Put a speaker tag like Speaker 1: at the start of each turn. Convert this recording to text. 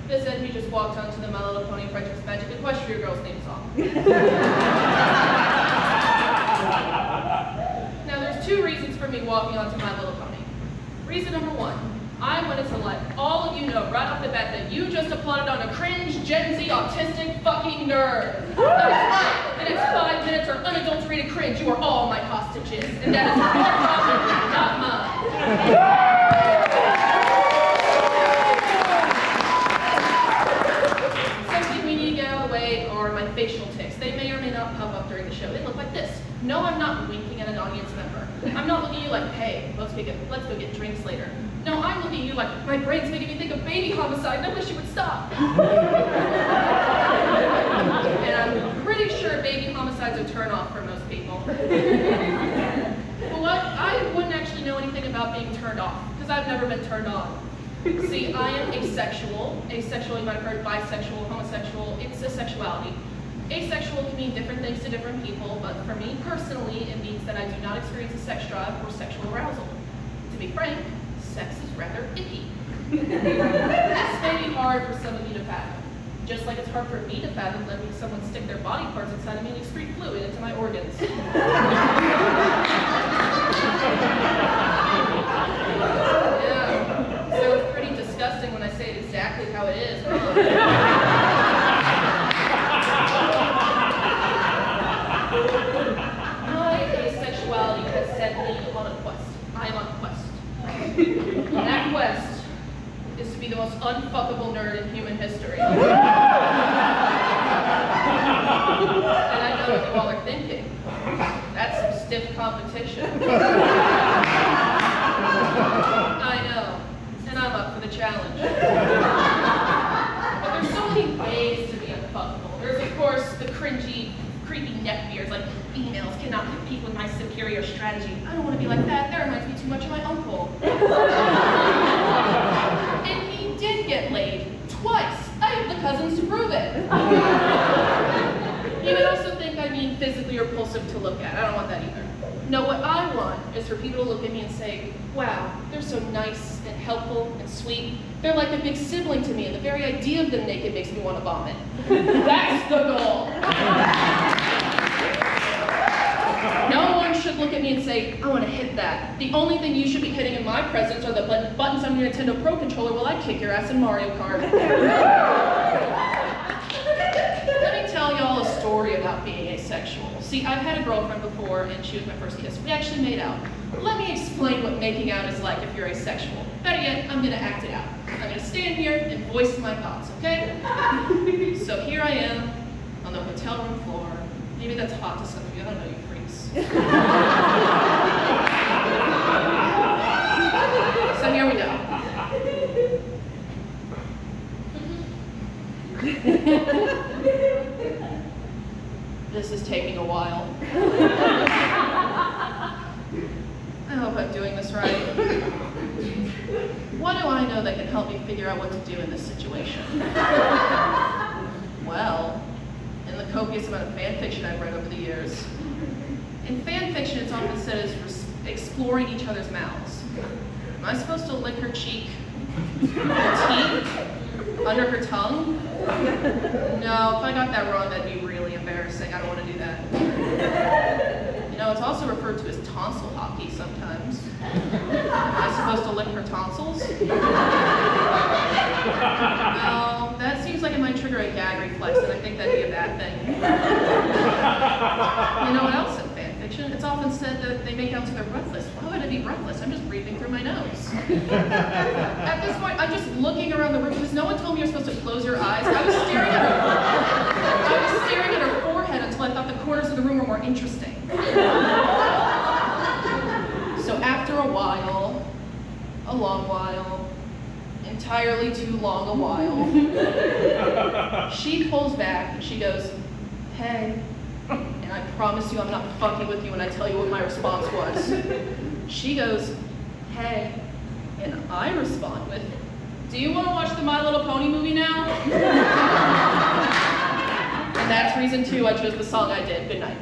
Speaker 1: This enemy just walked onto the My Little Pony Friendship's Magic Equestria Girls theme song. Now, there's two reasons for me walking onto My Little Pony. Reason number one, I wanted to let all of you know right off the bat that you just applauded on a cringe, Gen Z, autistic fucking nerd. That is right. The next 5 minutes are unadulterated cringe. You are all my hostages. And that is your problem, not mine. Something we need to get out of the way are my facial tics. They may or may not pop up during the show. They look like this. No, I'm not winking at an audience member. I'm not looking at you like, hey, let's go get drinks later. No, I'm looking at you like, my brain's making me think of baby homicide, and I wish you would stop. And I'm pretty sure baby homicide's a turn off for most people. Well, I wouldn't actually know anything about being turned off, because I've never been turned on. See, I am asexual. Asexual, you might have heard bisexual, homosexual, it's a sexuality. Asexual can mean different things to different people, but for me personally, it means that I do not experience a sex drive or sexual arousal. To be frank, sex is rather icky. This may be hard for some of you to fathom, just like it's hard for me to fathom letting someone stick their body parts inside of me and excrete fluid into my organs. Yeah, so it's pretty disgusting when I say it exactly how it is. My asexuality has set me on a quest. I am on a quest. And that quest is to be the most unfuckable nerd in human history. And I know what you all are thinking. That's some stiff competition. I know. And I'm up for the challenge. But there's so many ways to be unfuckable. There's, of course, the cringy, creepy neckbeards like females cannot compete with my superior strategy. I don't want to be like that. That reminds me too much of my uncle. And he did get laid twice. I have the cousins to prove it. You would also think I mean physically repulsive to look at. I don't want that either. No, what I want is for people to look at me and say, wow, they're so nice and helpful and sweet. They're like a big sibling to me, and the very idea of them naked makes me want to vomit. That's the goal. No one should look at me and say, I want to hit that. The only thing you should be hitting in my presence are the buttons on your Nintendo Pro Controller while I kick your ass in Mario Kart. Let me tell y'all a story about being asexual. See, I've had a girlfriend before, and she was my first kiss. We actually made out. Let me explain what making out is like if you're asexual. Better yet, I'm going to act it out. I'm going to stand here and voice my thoughts, okay? So here I am on the hotel room floor. Maybe that's hot to some of you. I don't know, you freaks. So here we go. This is taking a while. I hope I'm doing this right. What do I know that can help me figure out what to do in this situation? Well, in the copious amount of fan fiction I've read over the years, in fan fiction it's often said as exploring each other's mouths. Am I supposed to lick her cheek, her teeth, under her tongue? No, if I got that wrong, that'd be really embarrassing. I don't want to do that. You know, it's also referred to as tonsil hockey sometimes. Am I supposed to lick her tonsils? No, that seems like it might trigger a gag reflex, and I think that'd be a bad thing. You know what else in fan fiction? It's often said that they make out to their breathless. Why would I be breathless? I'm just breathing through my nose. At this point, I'm just looking around the room because no one told me you're supposed to close your eyes. I was staring at her forehead until I thought the corners of the room were more interesting. So after a while, a long while, entirely too long a while, she pulls back and she goes, hey, and I promise you I'm not fucking with you when I tell you what my response was. She goes, hey, and I respond with, do you want to watch the My Little Pony movie now? And that's reason 2 I chose the song I did. Good night.